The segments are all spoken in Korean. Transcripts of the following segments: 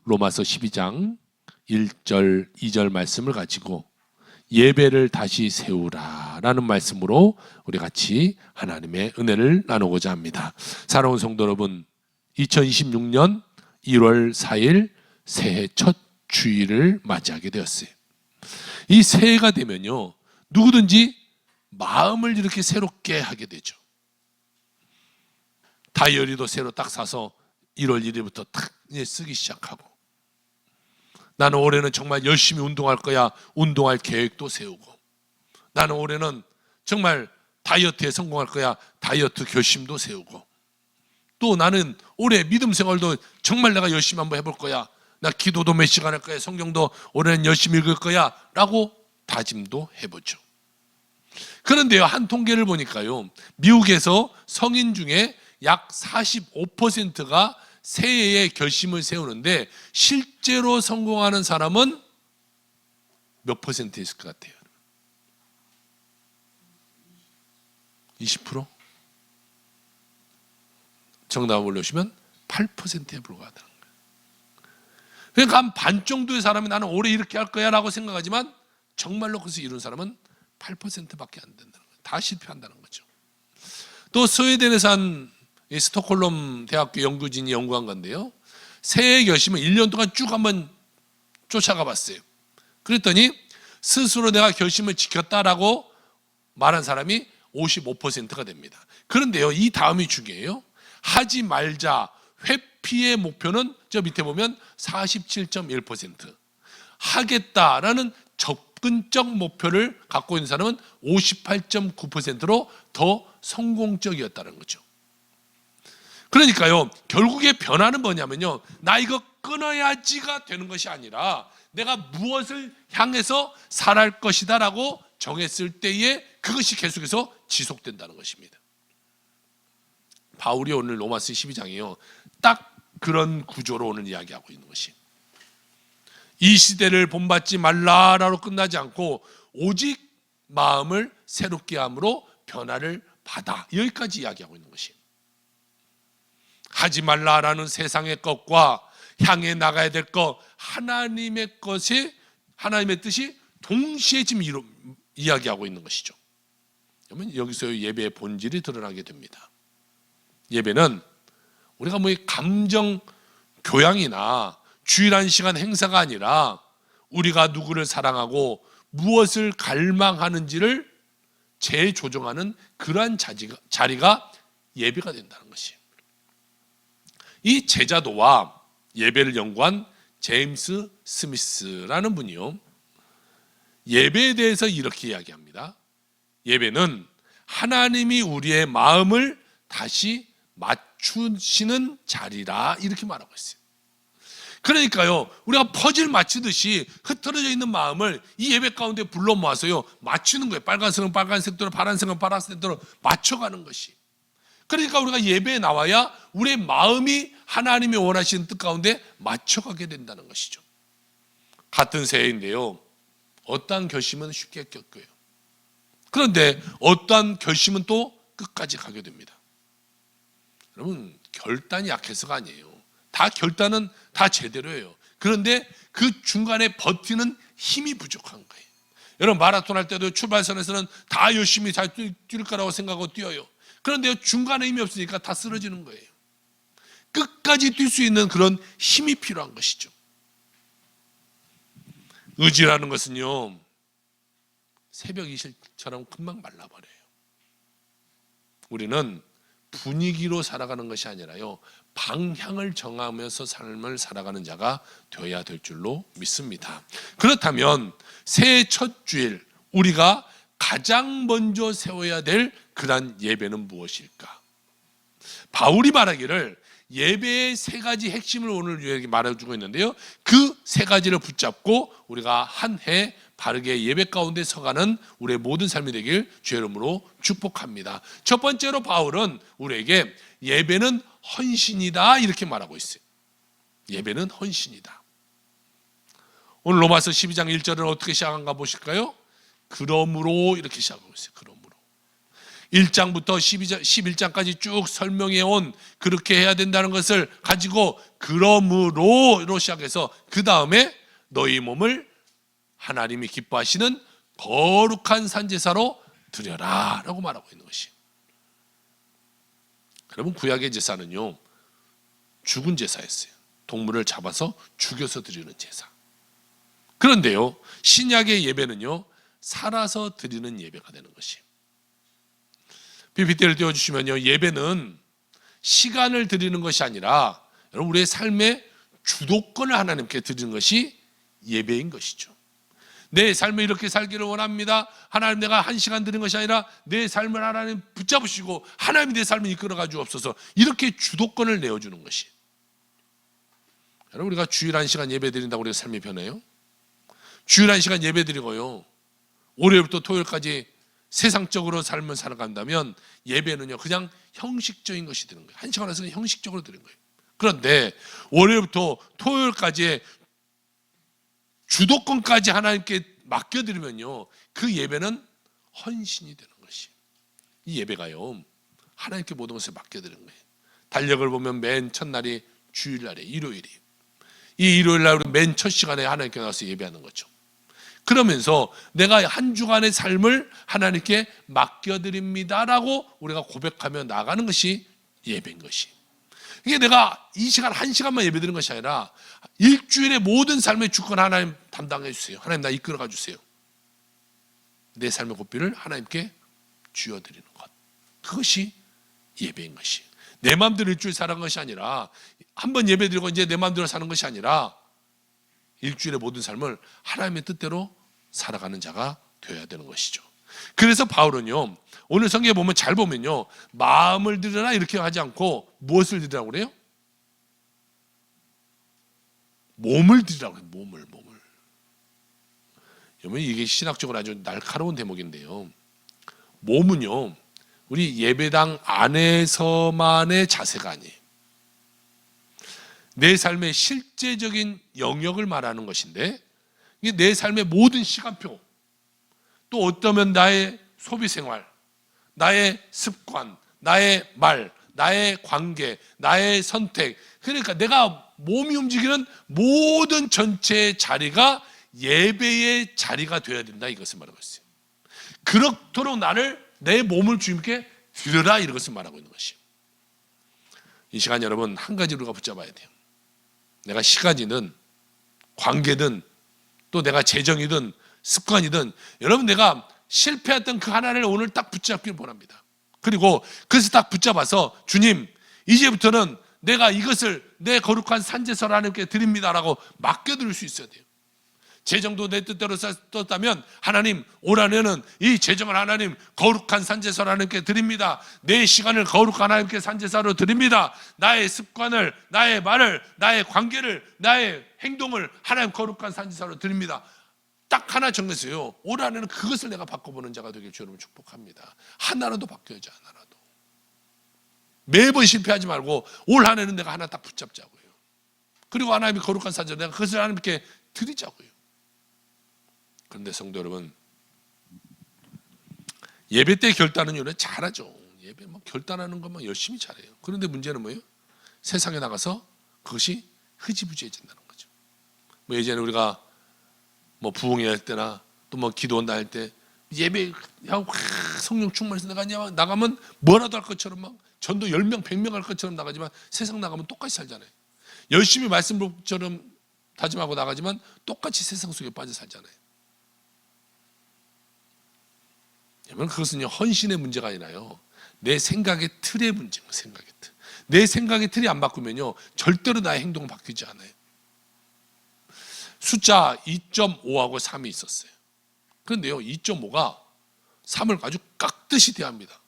로마서 12장 1절, 2절 말씀을 가지고 예배를 다시 세우라라는 말씀으로 우리 같이 하나님의 은혜를 나누고자 합니다. 사랑하는 성도 여러분, 2026년 1월 4일 새해 첫 주일을 맞이하게 되었어요. 이 새해가 되면요, 누구든지 마음을 이렇게 새롭게 하게 되죠. 다이어리도 새로 딱 사서 1월 1일부터 탁 쓰기 시작하고, 나는 올해는 정말 열심히 운동할 거야, 운동할 계획도 세우고, 나는 올해는 정말 다이어트에 성공할 거야, 다이어트 결심도 세우고, 또 나는 올해 믿음 생활도 정말 내가 열심히 한번 해볼 거야, 나 기도도 몇 시간 할 거야, 성경도 올해는 열심히 읽을 거야 라고 다짐도 해보죠. 그런데요, 한 통계를 보니까요, 미국에서 성인 중에 약 45%가 새해에 결심을 세우는데 실제로 성공하는 사람은 몇 퍼센트 있을 것 같아요? 20%? 정답을 올려주시면 8%에 불과하다는 거예요. 그러니까 한 반 정도의 사람이 나는 올해 이렇게 할 거야 라고 생각하지만 정말로 그것을 이룬 사람은 8%밖에 안 된다는 거예요. 다 실패한다는 거죠. 또 스웨덴에서 한 스톡홀름 대학교 연구진이 연구한 건데요, 새해 결심을 1년 동안 쭉 한번 쫓아가 봤어요. 그랬더니 스스로 내가 결심을 지켰다라고 말한 사람이 55%가 됩니다. 그런데요, 이 다음이 중요해요. 하지 말자 회피의 목표는 저 밑에 보면 47.1%, 하겠다라는 접근적 목표를 갖고 있는 사람은 58.9%로 더 성공적이었다는 거죠. 그러니까요, 결국에 변화는 뭐냐면요, 나 이거 끊어야지가 되는 것이 아니라 내가 무엇을 향해서 살아갈 것이다 라고 정했을 때에 그것이 계속해서 지속된다는 것입니다. 바울이 오늘 로마서 12장이요, 딱 그런 구조로 오늘 이야기하고 있는 것이, 이 시대를 본받지 말라라고 끝나지 않고 오직 마음을 새롭게 함으로 변화를 받아, 여기까지 이야기하고 있는 것이, 하지 말라라는 세상의 것과 향해 나가야 될 것, 하나님의 것이, 하나님의 뜻이 동시에 지금 이야기하고 있는 것이죠. 그러면 여기서 예배의 본질이 드러나게 됩니다. 예배는 우리가 뭐 감정 교양이나 주일한 시간 행사가 아니라 우리가 누구를 사랑하고 무엇을 갈망하는지를 재조정하는 그러한 자리가 예배가 된다는 것이에요. 이 제자도와 예배를 연구한 제임스 스미스라는 분이요, 예배에 대해서 이렇게 이야기합니다. 예배는 하나님이 우리의 마음을 다시 맞추시는 자리라, 이렇게 말하고 있어요. 그러니까요, 우리가 퍼즐 맞추듯이 흩어져 있는 마음을 이 예배 가운데 불러 모아서요 맞추는 거예요. 빨간색은 빨간색대로, 파란색은 파란색대로 맞춰가는 것이. 그러니까 우리가 예배에 나와야 우리의 마음이 하나님이 원하시는 뜻 가운데 맞춰가게 된다는 것이죠. 같은 새해인데요, 어떠한 결심은 쉽게 겪어요. 그런데 어떠한 결심은 또 끝까지 가게 됩니다. 여러분, 결단이 약해서가 아니에요. 다 결단은 다 제대로예요. 그런데 그 중간에 버티는 힘이 부족한 거예요. 여러분, 마라톤 할 때도 출발선에서는 다 열심히 잘 뛸 거라고 생각하고 뛰어요. 그런데 중간에 힘이 없으니까 다 쓰러지는 거예요. 끝까지 뛸 수 있는 그런 힘이 필요한 것이죠. 의지라는 것은요, 새벽 이슬처럼 금방 말라버려요. 우리는 분위기로 살아가는 것이 아니라요, 방향을 정하면서 삶을 살아가는 자가 되어야 될 줄로 믿습니다. 그렇다면 새해 첫 주일 우리가 가장 먼저 세워야 될 그런 예배는 무엇일까? 바울이 말하기를 예배의 세 가지 핵심을 오늘 우리에게 말해주고 있는데요, 그 세 가지를 붙잡고 우리가 한 해 바르게 예배 가운데 서가는 우리의 모든 삶이 되길 주의 이름으로 축복합니다. 첫 번째로 바울은 우리에게 예배는 헌신이다, 이렇게 말하고 있어요. 예배는 헌신이다. 오늘 로마서 12장 1절은 어떻게 시작한가 보실까요? 그러므로, 이렇게 시작하고 있어요. 그러므로. 1장부터 11장까지 쭉 설명해 온 그렇게 해야 된다는 것을 가지고 그러므로로 시작해서 그 다음에 너희 몸을 하나님이 기뻐하시는 거룩한 산제사로 드려라 라고 말하고 있는 것이. 여러분, 구약의 제사는요 죽은 제사였어요. 동물을 잡아서 죽여서 드리는 제사. 그런데요 신약의 예배는요 살아서 드리는 예배가 되는 것이. PPT를 띄워주시면요, 예배는 시간을 드리는 것이 아니라 여러분 우리의 삶의 주도권을 하나님께 드리는 것이 예배인 것이죠. 내 삶을 이렇게 살기를 원합니다. 하나님, 내가 1시간 드리는 것이 아니라 내 삶을 하나님 붙잡으시고 하나님이 내 삶을 이끌어가 주옵소서, 이렇게 주도권을 내어주는 것이. 여러분, 우리가 주일 1시간 예배 드린다고 우리가 삶이 변해요? 주일 1시간 예배 드리고요 월요일부터 토요일까지 세상적으로 삶을 살아간다면 예배는요 그냥 형식적인 것이 되는 거예요. 1시간 안에서 형식적으로 드리는 거예요. 그런데 월요일부터 토요일까지의 주도권까지 하나님께 맡겨드리면요 그 예배는 헌신이 되는 것이. 이 예배가요 하나님께 모든 것을 맡겨드리는 거예요. 달력을 보면 맨 첫날이 주일날에 일요일이, 이 일요일날 우리 맨 첫 시간에 하나님께 나와서 예배하는 거죠. 그러면서 내가 한 주간의 삶을 하나님께 맡겨드립니다라고 우리가 고백하며 나가는 것이 예배인 것이. 이게 내가 이 시간 1시간만 예배드리는 것이 아니라 일주일의 모든 삶의 주권 하나님 담당해 주세요. 하나님 나 이끌어가 주세요. 내 삶의 고삐를 하나님께 쥐어드리는 것, 그것이 예배인 것이. 내 마음대로 일주일 살아간 것이 아니라, 한번 예배드리고 이제 내 마음대로 사는 것이 아니라 일주일의 모든 삶을 하나님의 뜻대로 살아가는 자가 되어야 되는 것이죠. 그래서 바울은요 오늘 성경에 보면 잘 보면요 마음을 드리라 이렇게 하지 않고 무엇을 드리라고 그래요? 몸을 드리라고 해요. 몸을. 여러분, 이게 신학적으로 아주 날카로운 대목인데요, 몸은요 우리 예배당 안에서만의 자세가 아니에요. 내 삶의 실제적인 영역을 말하는 것인데, 이게 내 삶의 모든 시간표, 또 어쩌면 나의 소비생활, 나의 습관, 나의 말, 나의 관계, 나의 선택, 그러니까 내가 몸이 움직이는 모든 전체의 자리가 예배의 자리가 되어야 된다, 이것을 말하고 있어요. 그렇도록 나를, 내 몸을 주님께 드려라, 이것을 말하고 있는 것이에요. 이 시간 여러분 한 가지 우리가 붙잡아야 돼요. 내가 시간이든 관계든 또 내가 재정이든 습관이든, 여러분 내가 실패했던 그 하나를 오늘 딱 붙잡기를 원합니다. 그리고 그것을 딱 붙잡아서 주님, 이제부터는 내가 이것을 내 거룩한 산제사로 하나님께 드립니다라고 맡겨드릴 수 있어야 돼요. 재정도 내 뜻대로 썼다면 하나님, 올 한해는 이 재정을 하나님 거룩한 산제사로 하나님께 드립니다. 내 시간을 거룩한 하나님께 산제사로 드립니다. 나의 습관을, 나의 말을, 나의 관계를, 나의 행동을 하나님 거룩한 산제사로 드립니다. 딱 하나 정했어요. 올 한해는 그것을 내가 바꿔보는 자가 되길 주님 축복합니다. 하나라도 바뀌어야지, 하나라도. 매번 실패하지 말고 올 한해는 내가 하나 딱 붙잡자고요. 그리고 하나님이 거룩한 산제사로 내가 그것을 하나님께 드리자고요. 그런데 성도 여러분, 예배 때 결단은 요래 잘하죠. 예배 막 결단하는 것만 열심히 잘해요. 그런데 문제는 뭐예요? 세상에 나가서 그것이 흐지부지해진다는 거죠. 뭐 예전에 우리가 뭐 부흥회 할 때나 또 뭐 기도한다 할 때 예배하고 성령 충만해서 나가면 뭐라도 할 것처럼 막 전도 10명, 100명 할 것처럼 나가지만 세상 나가면 똑같이 살잖아요. 열심히 말씀처럼 다짐하고 나가지만 똑같이 세상 속에 빠져 살잖아요. 여러분, 그것은요 헌신의 문제가 아니라요 내 생각의 틀의 문제입니다. 생각의 틀. 내 생각의 틀이 안 바꾸면요 절대로 나의 행동은 바뀌지 않아요. 숫자 2.5하고 3이 있었어요. 그런데요 2.5가 3을 아주 깍듯이 대합니다.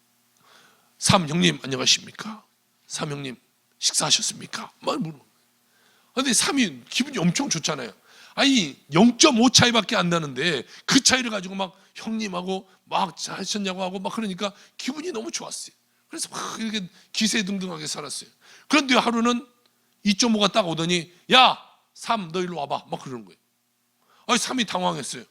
3 형님 안녕하십니까? 3 형님 식사하셨습니까? 막 물어. 그런데 3이 기분이 엄청 좋잖아요. 아니 0.5 차이밖에 안 나는데 그 차이를 가지고 막 형님하고 막 하셨냐고 하고 막 그러니까 기분이 너무 좋았어요. 그래서 막 이렇게 기세등등하게 살았어요. 그런데 하루는 2.5가 딱 오더니 야 3 너 일로 와봐 막 그러는 거예요. 아니 3이 당황했어요.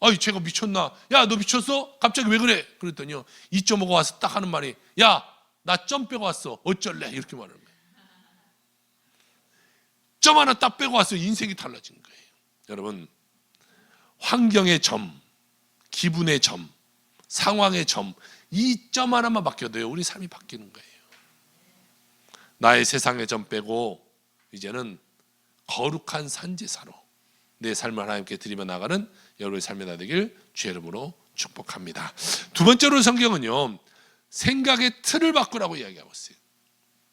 아이 제가 미쳤나? 야 너 미쳤어? 갑자기 왜 그래? 그랬더니요 2.5가 와서 딱 하는 말이 야 나 점 빼고 왔어 어쩔래? 이렇게 말하는 거예요. 점 하나 딱 빼고 왔어요. 인생이 달라진 거예요. 여러분 환경의 점, 기분의 점, 상황의 점, 이 점 하나만 바뀌어도요 우리 삶이 바뀌는 거예요. 나의 세상의 점 빼고 이제는 거룩한 선지자로 내 삶을 하나님께 드리며 나가는 여러분의 삶이 다 되길 주의 이름으로 축복합니다. 두 번째로 성경은요 생각의 틀을 바꾸라고 이야기하고 있어요.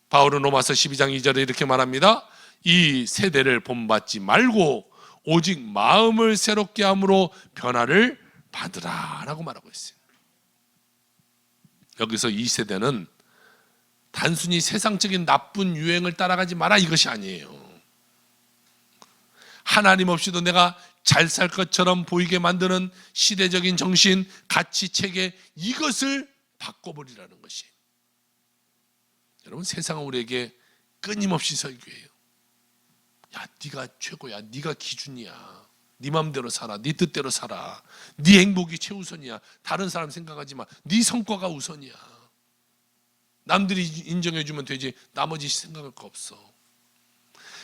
바울은 로마서 12장 2절에 이렇게 말합니다. 이 세대를 본받지 말고 오직 마음을 새롭게 함으로 변화를 받으라 라고 말하고 있어요. 여기서 이 세대는 단순히 세상적인 나쁜 유행을 따라가지 마라 이것이 아니에요. 하나님 없이도 내가 잘 살 것처럼 보이게 만드는 시대적인 정신, 가치, 체계 이것을 바꿔버리라는 것이. 여러분 세상은 우리에게 끊임없이 설교해요. 야 네가 최고야, 네가 기준이야, 네 마음대로 살아, 네 뜻대로 살아, 네 행복이 최우선이야, 다른 사람 생각하지 마, 네 성과가 우선이야, 남들이 인정해주면 되지 나머지 생각할 거 없어.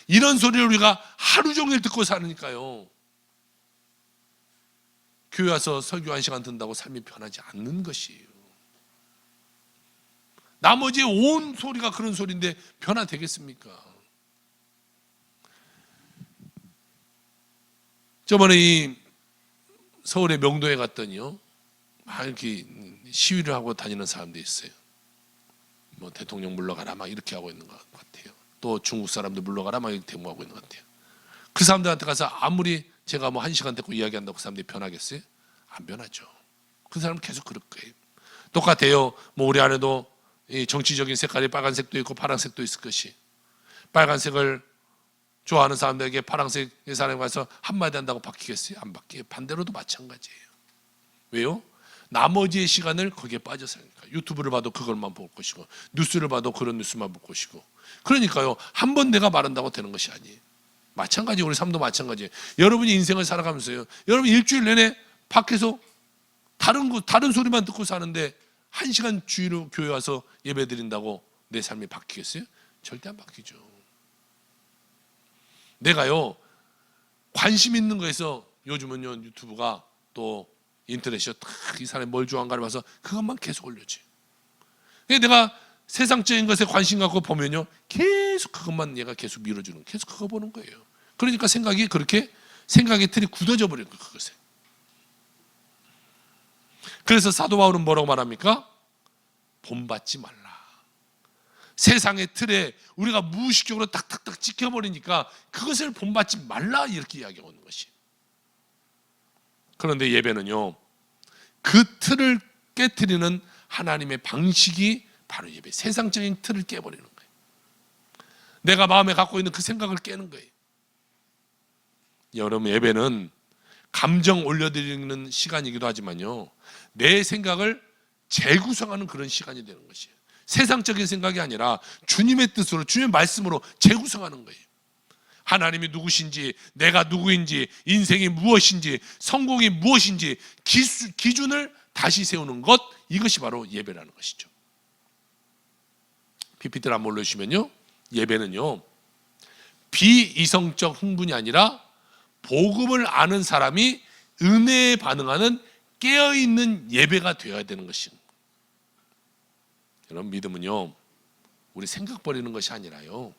이런 소리를 우리가 하루 종일 듣고 사니까요 교회 와서 설교 1시간 듣는다고 삶이 변하지 않는 것이에요. 나머지 온 소리가 그런 소리인데 변화되겠습니까? 저번에 이 서울의 명동에 갔더니요 막 이렇게 시위를 하고 다니는 사람들이 있어요. 뭐 대통령 물러가라 막 이렇게 하고 있는 것 같아요. 또 중국 사람들 물러가라 막 이렇게 데모하고 있는 것 같아요. 그 사람들한테 가서 아무리 제가 뭐 1시간 듣고 이야기한다고 그 사람들이 변하겠어요? 안 변하죠. 그 사람은 계속 그럴 거예요. 똑같아요. 뭐 우리 안에도 이 정치적인 색깔이 빨간색도 있고 파란색도 있을 것이, 빨간색을 좋아하는 사람들에게 파란색의 사람이 가서 한마디 한다고 바뀌겠어요? 안 바뀌어요. 반대로도 마찬가지예요. 왜요? 나머지의 시간을 거기에 빠져서 하니까. 유튜브를 봐도 그걸만 볼 것이고 뉴스를 봐도 그런 뉴스만 볼 것이고. 그러니까요 한 번 내가 말한다고 되는 것이 아니에요. 마찬가지 우리 삶도 마찬가지예요. 여러분이 인생을 살아가면서요 여러분 일주일 내내 밖에서 다른 소리만 듣고 사는데 1시간 주일로 교회 와서 예배 드린다고 내 삶이 바뀌겠어요? 절대 안 바뀌죠. 내가요 관심 있는 거에서 요즘은요 유튜브가 또 인터넷이요 이 사람이 뭘 좋아하는가를 봐서 그것만 계속 올려줘요. 내가 세상적인 것에 관심 갖고 보면요 계속 그것만 얘가 계속 밀어주는, 계속 그거 보는 거예요. 그러니까 생각의 틀이 굳어져 버리는 거예요. 그것에. 그래서 사도 바울은 뭐라고 말합니까? 본받지 말라. 세상의 틀에 우리가 무의식적으로 탁탁탁 찍혀버리니까 그것을 본받지 말라 이렇게 이야기하고 있는 것이. 그런데 예배는요 그 틀을 깨트리는 하나님의 방식이 바로 예배. 세상적인 틀을 깨버리는 거예요. 내가 마음에 갖고 있는 그 생각을 깨는 거예요. 여러분 예배는 감정 올려드리는 시간이기도 하지만요 내 생각을 재구성하는 그런 시간이 되는 것이에요. 세상적인 생각이 아니라 주님의 뜻으로, 주님의 말씀으로 재구성하는 거예요. 하나님이 누구신지, 내가 누구인지, 인생이 무엇인지, 성공이 무엇인지 기준을 다시 세우는 것, 이것이 바로 예배라는 것이죠. PPT를 한번 올려주시면요 예배는요 비이성적 흥분이 아니라 복음을 아는 사람이 은혜에 반응하는 깨어있는 예배가 되어야 되는 것입니다. 여러분 믿음은요 우리 생각 버리는 것이 아니라요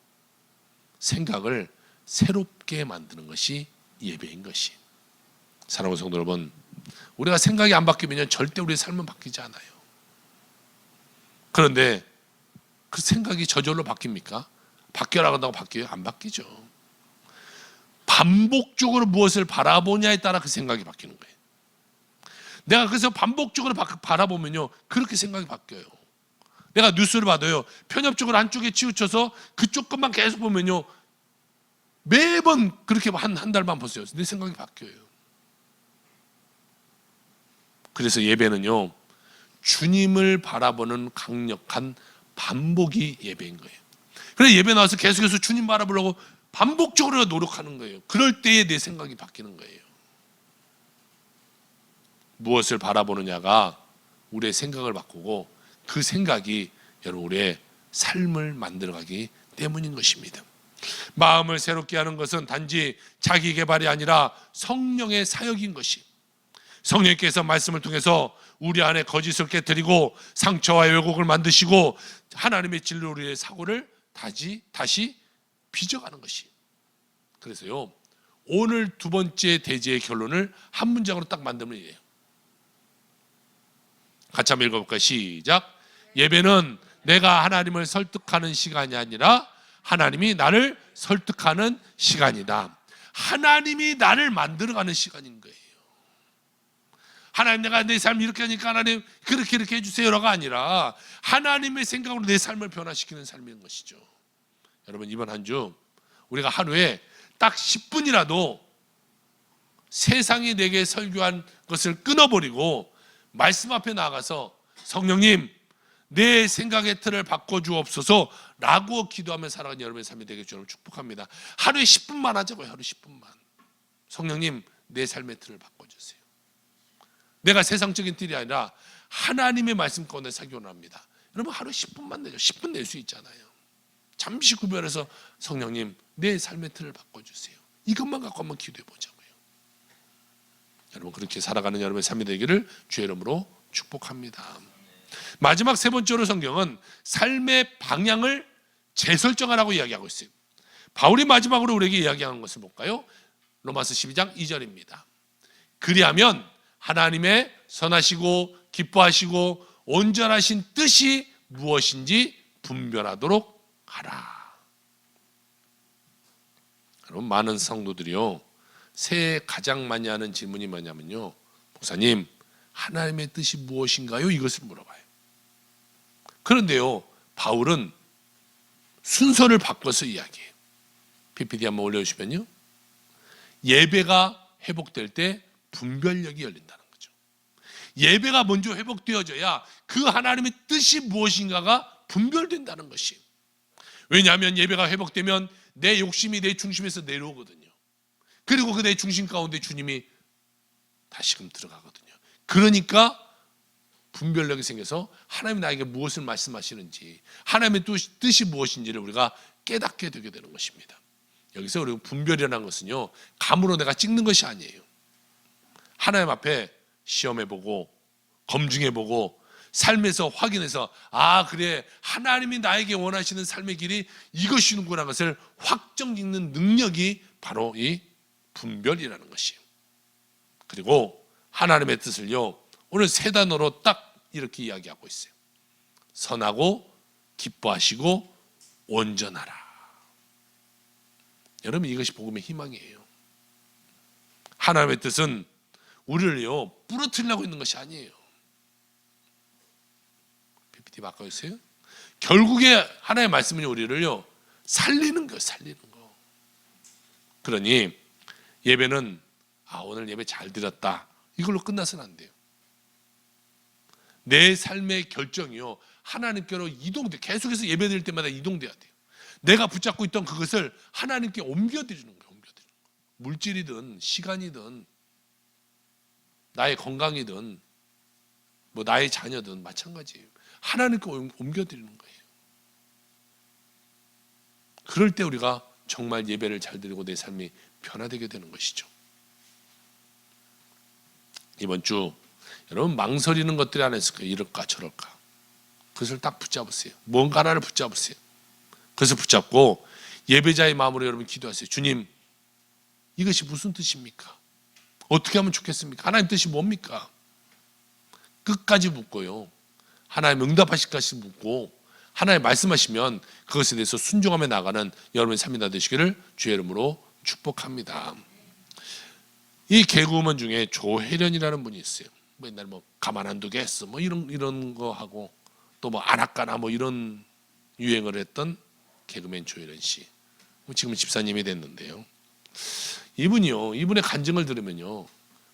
생각을 새롭게 만드는 것이 예배인 것이. 사랑하는 성도 여러분, 우리가 생각이 안 바뀌면 절대 우리의 삶은 바뀌지 않아요. 그런데 그 생각이 저절로 바뀝니까? 바뀌어라 한다고 바뀌어요? 안 바뀌죠. 반복적으로 무엇을 바라보냐에 따라 그 생각이 바뀌는 거예요. 내가 그래서 반복적으로 바라보면요 그렇게 생각이 바뀌어요. 내가 뉴스를 봐도요 편협적으로 한쪽에 치우쳐서 그쪽 것만 계속 보면요 매번 그렇게 한 달만 보세요. 내 생각이 바뀌어요. 그래서 예배는요 주님을 바라보는 강력한 반복이 예배인 거예요. 그래서 예배 나와서 계속해서 주님 바라보려고 반복적으로 노력하는 거예요. 그럴 때에 내 생각이 바뀌는 거예요. 무엇을 바라보느냐가 우리의 생각을 바꾸고 그 생각이 여러분 우리의 삶을 만들어가기 때문인 것입니다. 마음을 새롭게 하는 것은 단지 자기 개발이 아니라 성령의 사역인 것이, 성령께서 말씀을 통해서 우리 안에 거짓을 깨뜨리고 상처와 왜곡을 만드시고 하나님의 진리로 우리의 사고를 다시 빚어가는 것이. 그래서요, 오늘 두 번째 대제의 결론을 한 문장으로 딱 만들면 이래요. 같이 한번 읽어볼까요? 시작. 예배는 내가 하나님을 설득하는 시간이 아니라 하나님이 나를 설득하는 시간이다. 하나님이 나를 만들어가는 시간인 거예요. 하나님, 내가 내 삶을 이렇게 하니까 하나님 그렇게 해주세요가 아니라 하나님의 생각으로 내 삶을 변화시키는 삶인 것이죠. 여러분, 이번 한 주 우리가 하루에 딱 10분이라도 세상이 내게 설교한 것을 끊어버리고 말씀 앞에 나가서 성령님, 내 생각의 틀을 바꿔주옵소서 라고 기도하며 살아가는 여러분의 삶이 되게 주님을 축복합니다. 하루에 10분만 하자고요. 하루 10분만. 성령님, 내 삶의 틀을 바꿔주세요. 내가 세상적인 틀이 아니라 하나님의 말씀 가운데 살기 원합니다. 여러분, 하루에 10분만 내죠. 10분 낼 수 있잖아요. 잠시 구별해서 성령님, 내 삶의 틀을 바꿔주세요. 이것만 갖고 한번 기도해 보자고요. 여러분, 그렇게 살아가는 여러분의 삶이 되기를 주의 이름으로 축복합니다. 마지막 세 번째로 성경은 삶의 방향을 재설정하라고 이야기하고 있어요. 바울이 마지막으로 우리에게 이야기하는 것을 볼까요? 로마서 12장 2절입니다. 그리하면 하나님의 선하시고 기뻐하시고 온전하신 뜻이 무엇인지 분별하도록 하라. 여러분, 많은 성도들이요, 새해 가장 많이 하는 질문이 뭐냐면요, 목사님, 하나님의 뜻이 무엇인가요? 이것을 물어봐요. 그런데요, 바울은 순서를 바꿔서 이야기해요. PPT 한번 올려주시면요, 예배가 회복될 때 분별력이 열린다는 거죠. 예배가 먼저 회복되어져야 그 하나님의 뜻이 무엇인가가 분별된다는 것이. 왜냐하면 예배가 회복되면 내 욕심이 내 중심에서 내려오거든요. 그리고 그 내 중심 가운데 주님이 다시금 들어가거든요. 그러니까 분별력이 생겨서 하나님이 나에게 무엇을 말씀하시는지, 하나님의 뜻이 무엇인지를 우리가 깨닫게 되게 되는 것입니다. 여기서 우리가 분별이라는 것은요, 감으로 내가 찍는 것이 아니에요. 하나님 앞에 시험해보고 검증해보고 삶에서 확인해서, 아, 그래, 하나님이 나에게 원하시는 삶의 길이 이것이구나 것을 확정짓는 능력이 바로 이 분별이라는 것이에요. 그리고 하나님의 뜻을요, 오늘 세 단어로 딱 이렇게 이야기하고 있어요. 선하고 기뻐하시고 온전하라. 여러분, 이것이 복음의 희망이에요. 하나님의 뜻은 우리를요 부러뜨리려고 있는 것이 아니에요. PPT 바꿔주세요. 결국에 하나님의 말씀은 우리를요 살리는 거예요. 살리는 거. 그러니 예배는 오늘 예배 잘 드렸다, 이걸로 끝나서는 안 돼요. 내 삶의 결정이요 하나님께로 이동돼. 계속해서 예배 드릴 때마다 이동돼야 돼요. 내가 붙잡고 있던 그것을 하나님께 옮겨드리는 거예요. 옮겨드리는 거. 물질이든 시간이든 나의 건강이든 뭐 나의 자녀든 마찬가지예요. 하나님께 옮겨드리는 거예요. 그럴 때 우리가 정말 예배를 잘 드리고 내 삶이 변화되게 되는 것이죠. 이번 주 여러분, 망설이는 것들이 하나 있을 거예요. 이럴까 저럴까. 그것을 딱 붙잡으세요. 뭔가 하나를 붙잡으세요. 그것을 붙잡고 예배자의 마음으로 여러분 기도하세요. 주님, 이것이 무슨 뜻입니까? 어떻게 하면 좋겠습니까? 하나님 뜻이 뭡니까? 끝까지 묻고요, 하나님 응답하실 것이 묻고 하나님 말씀하시면 그것에 대해서 순종하며 나가는 여러분의 삶이 다 되시기를 주의 이름으로 축복합니다. 이 개그우먼 중에 조혜련이라는 분이 있어요. 옛날에 뭐 가만 안 두겠어 뭐 이런 거 하고 또 뭐 안할까나 뭐 이런 유행을 했던 개그맨 조혜련 씨. 지금은 집사님이 됐는데요. 이분의 간증을 들으면요,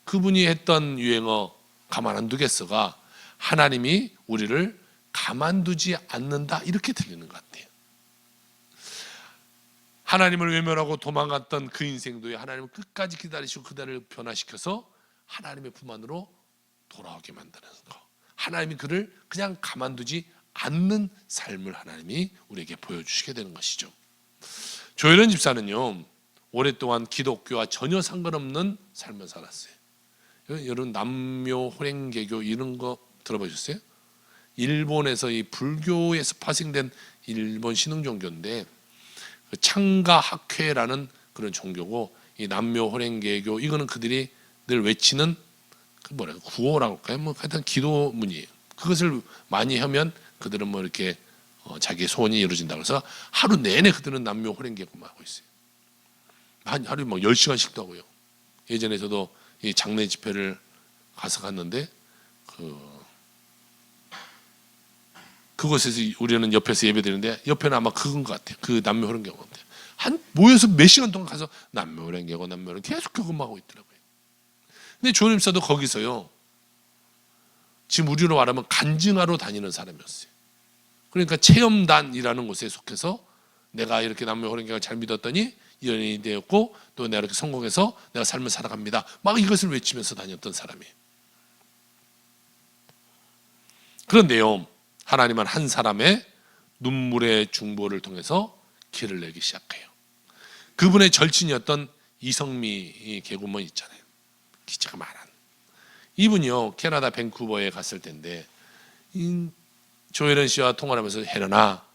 그분이 했던 유행어 가만 안 두겠어가 하나님이 우리를 가만두지 않는다, 이렇게 들리는 것 같아요. 하나님을 외면하고 도망갔던 그 인생도요, 하나님은 끝까지 기다리시고 그들을 변화시켜서 하나님의 품 안으로 돌아오게 만드는 거. 하나님이 그를 그냥 가만두지 않는 삶을 하나님이 우리에게 보여주시게 되는 것이죠. 조혜련 집사는요, 오랫동안 기독교와 전혀 상관없는 삶을 살았어요. 여러분 남묘 호랭개교 이런 거 들어보셨어요? 일본에서 이 불교에서 파생된 일본 신흥 종교인데 그 창가 학회라는 그런 종교고, 이 남묘 호랭개교 이거는 그들이 늘 외치는 그 뭐랄까 구호라고 할까요? 뭐 하여튼 기도문이에요. 그것을 많이 하면 그들은 뭐 이렇게 자기의 소원이 이루어진다고 해서 하루 내내 그들은 남묘 호랭개교만 하고 있어요. 하루에 막 10시간씩도 하고요. 예전에 저도 이 장례 집회를 가서 갔는데 그곳에서 우리는 옆에서 예배드리는데 옆에는 아마 그건 것 같아요. 그 남묘 호랭개교 같아요. 한 모여서 몇 시간 동안 가서 남묘 호랭개교 계속 그것만 하고 있더라고요. 근데 조혜련 집사도 거기서요, 지금 우리로 말하면 간증하러 다니는 사람이었어요. 그러니까 체험단이라는 곳에 속해서 내가 이렇게 남묘 호랭개교를 잘 믿었더니 연인이 되었고 또 내가 이렇게 성공해서 내가 삶을 살아갑니다, 막 이것을 외치면서 다녔던 사람이에요. 그런데요, 하나님은 한 사람의 눈물의 중보를 통해서 길을 내기 시작해요. 그분의 절친이었던 이성미 개구먼 있잖아요. 기자가 많은 이분이요, 캐나다 밴쿠버에 갔을 텐데 조혜련 씨와 통화를 하면서, 혜련아,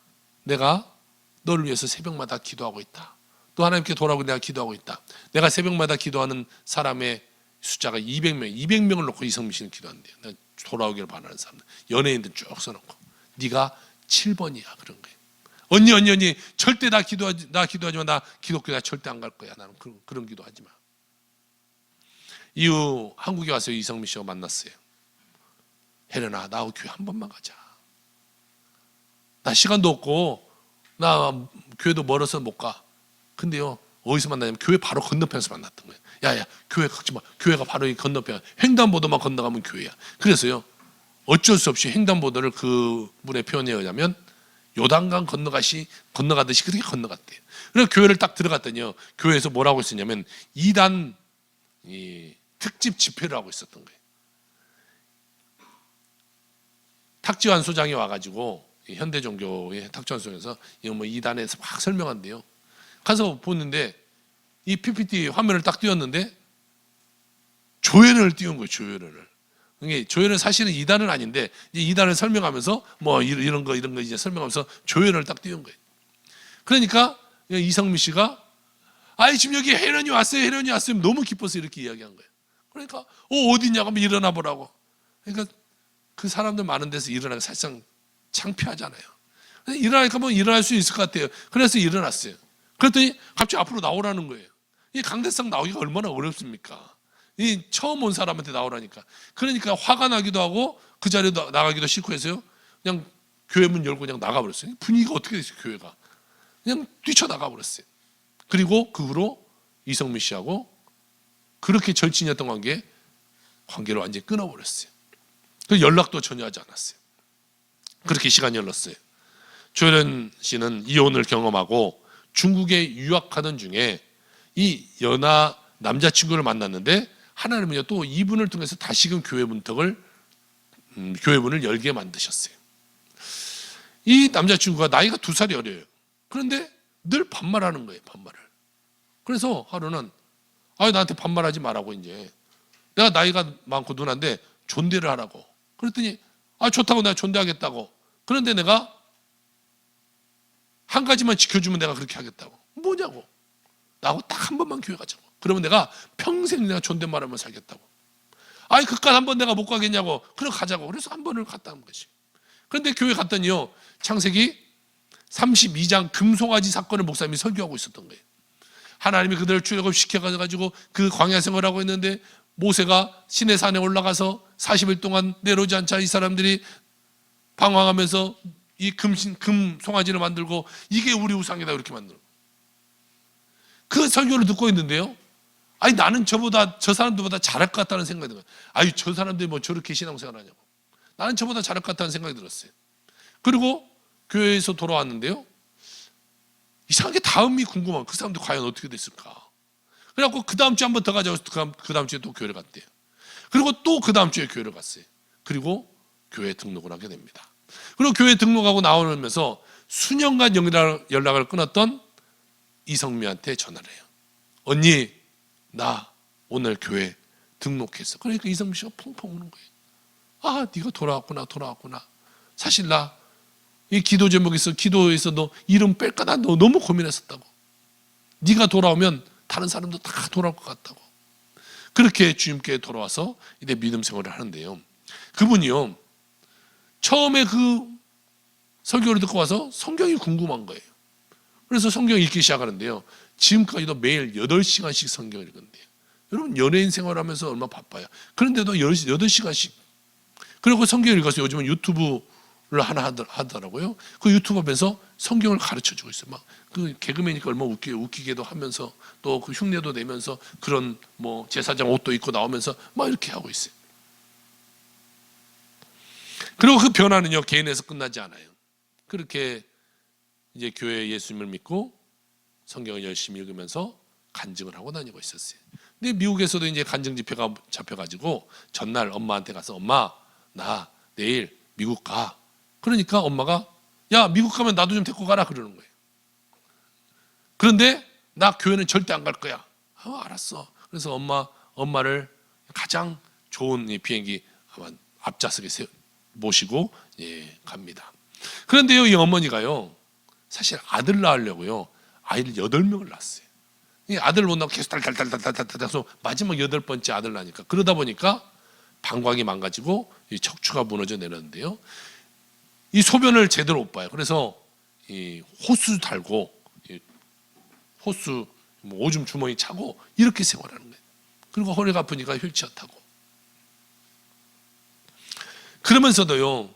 내가 너를 위해서 새벽마다 기도하고 있다. 또 하나님께 돌아오고 내가 기도하고 있다. 내가 새벽마다 기도하는 사람의 숫자가 200명을 놓고 이성미 씨는 기도한대요. 내가 돌아오기를 바라는 사람들, 연예인들 쭉 써놓고 네가 7번이야 그런 거예요. 언니 절대 나 기도하지 마. 나 기독교 나 절대 안 갈 거야. 나는 그런 기도하지 마. 이후 한국에 와서 이성미 씨가 만났어요. 혜련아, 나하고 교회 한 번만 가자. 나 시간도 없고 나 교회도 멀어서 못 가. 근데요, 어디서 만나냐면 교회 바로 건너편에서 만났던 거예요. 야야, 교회 가지 마. 교회가 바로 이 건너편, 횡단보도만 건너가면 교회야. 그래서요, 어쩔 수 없이 횡단보도를 그분의 표현에 의하면 요단강 건너가듯이 그렇게 건너갔대요. 그래서 교회를 딱 들어갔더니요, 교회에서 뭐라고 했었냐면 2단 특집 집회를 하고 있었던 거예요. 탁지환 소장이 와가지고 현대종교의 탁지환 소장에서 이거 뭐 2단에서 막 설명한대요. 가서 보는데 이 PPT 화면을 딱 띄웠는데 조혜련을 띄운 거예요. 조혜련은 사실은 2단은 아닌데 이제 2단을 설명하면서 뭐 이런 거 이제 설명하면서 조혜련을 딱 띄운 거예요. 그러니까 이성미 씨가 지금 여기 혜련이 왔어요. 너무 기뻐서 이렇게 이야기한 거예요. 그러니까 어디냐고 하면 일어나 보라고. 그러니까 그 사람들 많은 데서 일어나기 사실상 창피하잖아요. 일어나니까 뭐 일어날 수 있을 것 같아요. 그래서 일어났어요. 그랬더니 갑자기 앞으로 나오라는 거예요. 이 강대상 나오기가 얼마나 어렵습니까? 이 처음 온 사람한테 나오라니까. 그러니까 화가 나기도 하고 그 자리에 나가기도 싫고 해서요, 그냥 교회 문 열고 그냥 나가버렸어요. 분위기가 어떻게 됐어요? 교회가 그냥 뛰쳐나가버렸어요. 그리고 그 후로 이성미 씨하고 그렇게 절친이었던 관계를 완전히 끊어버렸어요. 연락도 전혀 하지 않았어요. 그렇게 시간이 흘렀어요. 조혜련 씨는 이혼을 경험하고 중국에 유학하던 중에 이 연하 남자친구를 만났는데 하나님은요, 또 이분을 통해서 다시금 교회 문을 열게 만드셨어요. 이 남자친구가 나이가 2살이 어려요. 그런데 늘 반말하는 거예요. 반말을. 그래서 하루는 나한테 반말하지 말라고, 이제 내가 나이가 많고 누나인데 존대를 하라고. 그랬더니 좋다고, 내가 존대하겠다고. 그런데 내가 한 가지만 지켜주면 내가 그렇게 하겠다고. 뭐냐고. 나하고 딱 한 번만 교회 가자고. 그러면 내가 평생 내가 존댓말하면 살겠다고. 그깟 한 번 내가 못 가겠냐고. 그럼 가자고. 그래서 한 번을 갔다는 것이. 그런데 교회 갔더니요, 창세기 32장 금송아지 사건을 목사님이 설교하고 있었던 거예요. 하나님이 그들을 출애굽시켜가지고 그 광야 생활하고 있는데 모세가 시내산에 올라가서 40일 동안 내려오지 않자 이 사람들이 방황하면서 이 금 송아지를 만들고 이게 우리 우상이다 이렇게 만들고, 그 설교를 듣고 있는데요, 나는 저 사람들보다 잘할 것 같다는 생각이 들어요. 저 사람들이 뭐 저렇게 신앙생활 하냐고. 나는 저보다 잘할 것 같다는 생각이 들었어요. 그리고 교회에서 돌아왔는데요, 이상하게 다음이 궁금한, 그 사람들 과연 어떻게 됐을까. 그래갖고 그 다음 주에 한 번 더 가자고 해서 그 다음 주에 또 교회를 갔대요. 그리고 또 그 다음 주에 교회를 갔어요. 그리고 교회에 등록을 하게 됩니다. 그리고 교회에 등록하고 나오면서 수년간 연락을 끊었던 이성미한테 전화를 해요. 언니, 나 오늘 교회 등록했어. 그러니까 이성미 씨가 펑펑 우는 거예요. 아, 네가 돌아왔구나. 사실 나 이 기도 제목에서 기도에서 너 이름 뺄까 나 너 너무 고민했었다고. 네가 돌아오면 다른 사람도 다 돌아올 것 같다고. 그렇게 주님께 돌아와서 이제 믿음 생활을 하는데요. 그분이요, 처음에 그 설교를 듣고 와서 성경이 궁금한 거예요. 그래서 성경 읽기 시작하는데요. 지금까지도 매일 8시간씩 성경을 읽는데요. 여러분 연예인 생활하면서 얼마나 바빠요. 그런데도 8시간씩. 그리고 성경을 읽어서 요즘은 유튜브를 하나 하더라고요. 그 유튜브 앞에서 성경을 가르쳐주고 있어요. 막 그 개그맨이니까 얼마나 웃기게도 하면서 또 그 흉내도 내면서 그런 뭐 제사장 옷도 입고 나오면서 막 이렇게 하고 있어요. 그리고 그 변화는요, 개인에서 끝나지 않아요. 그렇게 이제 교회에 예수님을 믿고 성경을 열심히 읽으면서 간증을 하고 다니고 있었어요. 근데 미국에서도 이제 간증 집회가 잡혀가지고 전날 엄마한테 가서 엄마, 나 내일 미국 가. 그러니까 엄마가 야, 미국 가면 나도 좀 데리고 가라 그러는 거예요. 그런데 나 교회는 절대 안 갈 거야. 알았어. 그래서 엄마를 가장 좋은 비행기 앞좌석에 모시고 갑니다. 그런데요, 이 어머니가요, 사실 아들 낳으려고요, 아이를 8명을 낳았어요. 이 아들 못 낳고 계속 달달달달달달달해서 마지막 8번째 아들 낳으니까, 그러다 보니까 방광이 망가지고 이 척추가 무너져 내렸는데요, 이 소변을 제대로 못 봐요. 그래서 이 호수 달고 호수 오줌 주머니 차고 이렇게 생활하는 거예요. 그리고 허리가 아프니까 휠체어 타고. 그러면서도요,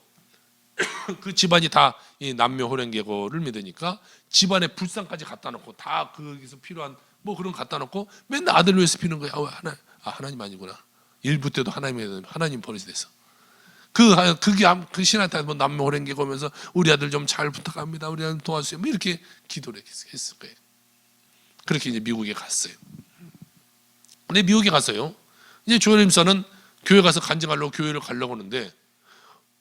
그 집안이 다 이 남묘 호랭개고를 믿으니까 집안에 불상까지 갖다 놓고 다 거기서 필요한 뭐 그런 갖다 놓고 맨날 아들 위해서 피는 거예요. 하나님 아니구나. 일부 때도 하나님 버릇이 돼서. 그 신한테 뭐 남묘 호랭개고 오면서 우리 아들 좀 잘 부탁합니다. 우리 아들 도와주세요. 뭐 이렇게 기도를 했을 거예요. 그렇게 이제 미국에 갔어요. 근데 미국에 가서요, 이제 조엘 목사는 교회 가서 간증하려고 교회를 가려고 하는데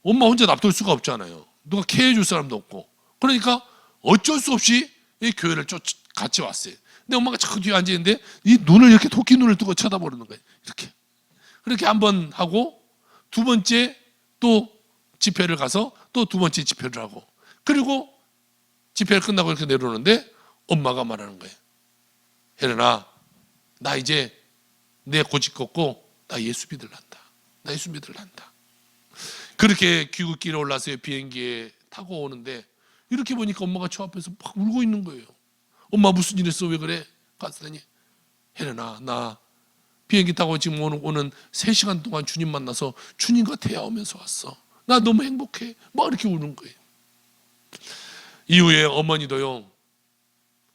엄마 혼자 납둘 수가 없잖아요. 누가 케어해 줄 사람도 없고. 그러니까 어쩔 수 없이 이 교회를 같이 왔어요. 근데 엄마가 자꾸 뒤에 앉아있는데 이 눈을 이렇게 토끼 눈을 뜨고 쳐다보는 거예요. 이렇게. 그렇게 한 번 하고 두 번째 또 집회를 가서 또 두 번째 집회를 하고, 그리고 집회를 끝나고 이렇게 내려오는데 엄마가 말하는 거예요. 혜련아, 나 이제 내 고집 꺾고 나 예수 믿을란다. 나 예수 믿을란다. 그렇게 귀국길에 올라서 비행기에 타고 오는데 이렇게 보니까 엄마가 저 앞에서 막 울고 있는 거예요. 엄마 무슨 일 했어? 왜 그래? 갔더니 혜련아, 나 비행기 타고 지금 오는 3시간 동안 주님 만나서 주님과 대화하면서 왔어. 나 너무 행복해. 막 이렇게 우는 거예요. 이후에 어머니도요,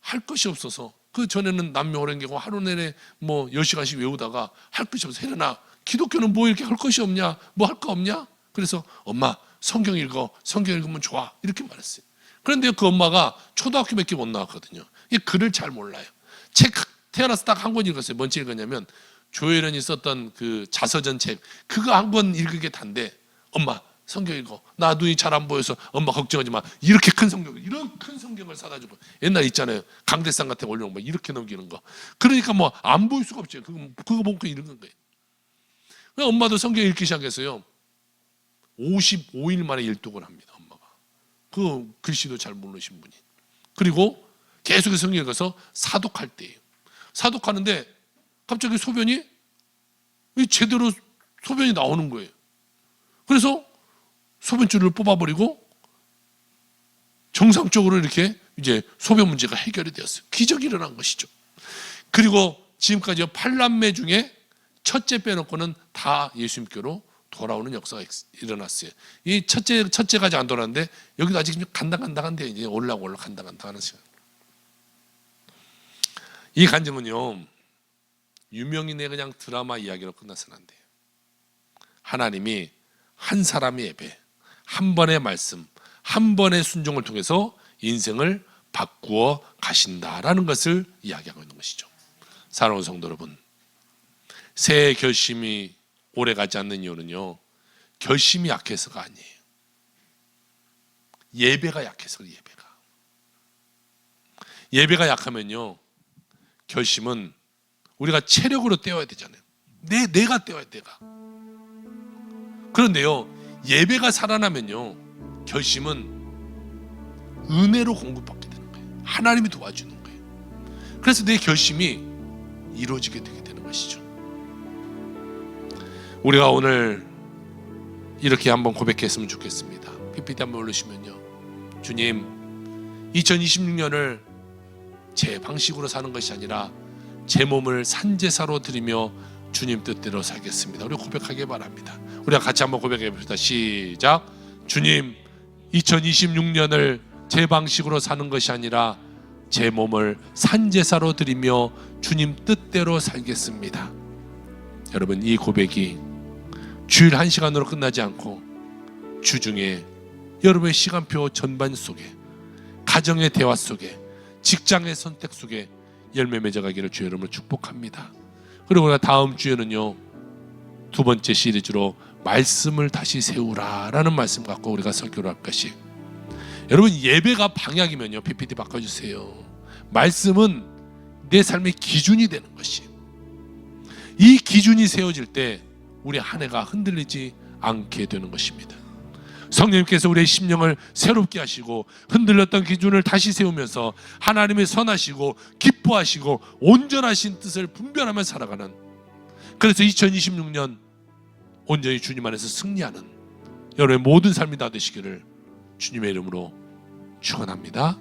할 것이 없어서, 그 전에는 남묘 호랭개고 하루 내내 뭐 10시간씩 외우다가 할 것이 없어서 혜련아, 기독교는 뭐 이렇게 할 것이 없냐? 뭐 할 거 없냐? 그래서 엄마 성경 읽어. 성경 읽으면 좋아. 이렇게 말했어요. 그런데 그 엄마가 초등학교밖에 못 나왔거든요. 이 글을 잘 몰라요. 책 태어나서 딱 한 권 읽었어요. 뭔 책 읽었냐면 조혜련이 썼던 그 자서전 책, 그거 한 권 읽게 단데 엄마 성경 읽어. 나 눈이 잘 안 보여서 엄마 걱정하지 마. 이렇게 큰 성경을, 이런 큰 성경을 사다 주고, 옛날 있잖아요, 강대상 같은 거 올려놓은 거 이렇게 넘기는 거. 그러니까 뭐 안 보일 수가 없죠. 그거 보고 읽은 거예요. 엄마도 성경 읽기 시작했어요. 55일 만에 일독을 합니다. 엄마가. 그 글씨도 잘 모르신 분이. 그리고 계속해서 성경 읽어서 사독할 때예요. 사독하는데 갑자기 소변이 제대로 소변이 나오는 거예요. 그래서 소변줄을 뽑아버리고 정상적으로 이렇게 이제 소변 문제가 해결이 되었어요. 기적이 일어난 것이죠. 그리고 지금까지 8남매 중에 첫째 빼놓고는 다 예수님께로 돌아오는 역사가 일어났어요. 이 첫째가 아직 안 돌아왔는데 여기도 아직 간당간당한데 이제 올라오고 간당간당하는 시간. 이 간증은요, 유명인의 그냥 드라마 이야기로 끝나서는 안 돼요. 하나님이 한 사람의 예배, 한 번의 말씀, 한 번의 순종을 통해서 인생을 바꾸어 가신다라는 것을 이야기하고 있는 것이죠. 사랑하는 성도 여러분, 새해 결심이 오래 가지 않는 이유는요, 결심이 약해서가 아니에요. 예배가 약해서 그래요. 예배가 약하면요, 결심은 우리가 체력으로 떼어야 되잖아요. 내가 떼어야 돼, 내가. 그런데요, 예배가 살아나면요, 결심은 은혜로 공급받게 되는 거예요. 하나님이 도와주는 거예요. 그래서 내 결심이 이루어지게 되게 되는 것이죠. 우리가 오늘 이렇게 한번 고백했으면 좋겠습니다. PPT 한번 올리시면요, 주님, 2026년을 제 방식으로 사는 것이 아니라 제 몸을 산제사로 드리며 주님 뜻대로 살겠습니다. 우리 고백하기 바랍니다. 우리가 같이 한번 고백해 봅시다. 시작. 주님, 2026년을 제 방식으로 사는 것이 아니라 제 몸을 산제사로 드리며 주님 뜻대로 살겠습니다. 여러분, 이 고백이 주일 1시간으로 끝나지 않고 주중에 여러분의 시간표 전반 속에, 가정의 대화 속에, 직장의 선택 속에 열매 맺어가기를 주 여러분을 축복합니다. 그리고 우리가 다음 주에는요, 두 번째 시리즈로 말씀을 다시 세우라라는 말씀 갖고 우리가 설교를 할 것이, 여러분, 예배가 방향이면요, PPT 바꿔주세요. 말씀은 내 삶의 기준이 되는 것이, 이 기준이 세워질 때 우리 한 해가 흔들리지 않게 되는 것입니다. 성령님께서 우리의 심령을 새롭게 하시고 흔들렸던 기준을 다시 세우면서 하나님의 선하시고 기뻐하시고 온전하신 뜻을 분별하며 살아가는, 그래서 2026년 온전히 주님 안에서 승리하는 여러분의 모든 삶이 다 되시기를 주님의 이름으로 축원합니다.